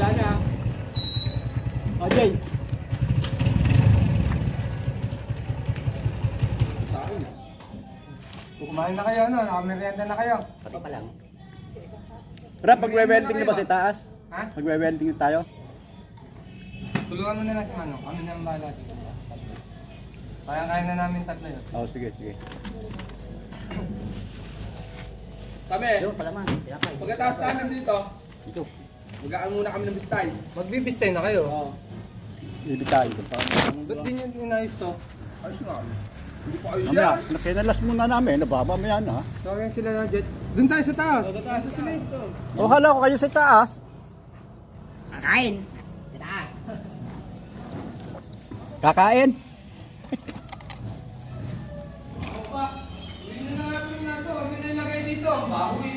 Wala na. Ajay. Kumain na kayo, no? Nakamerienda na kayo. Pati pa lang. Rap, magwe-welding na ba sa taas? Ha? Magwe-welding tayo? Tulungan mo na lang si Manong. Kami na ang bahala dito. Kaya na namin tatlo yun. Oo, sige, sige. Kami, Doon pala man. Pinapay. pagkatapos namin dito, Ito. magaan muna kami ng bistay. Magbibistay na kayo. Oo. Ibig tayo. Ba't din yung inayos to? Ayos nga. Hindi pa ayos Mamaya, yan. nakinalas muna namin. Mamaya na. Tawagin sila na jet. Doon tayo sa taas. Pagkatapos sila ito. O, hala ko kayo sa taas. Kakain. Taas. Kakain. Uwi na natin yung naso. Huwag nyo na ilagay dito. Bahoy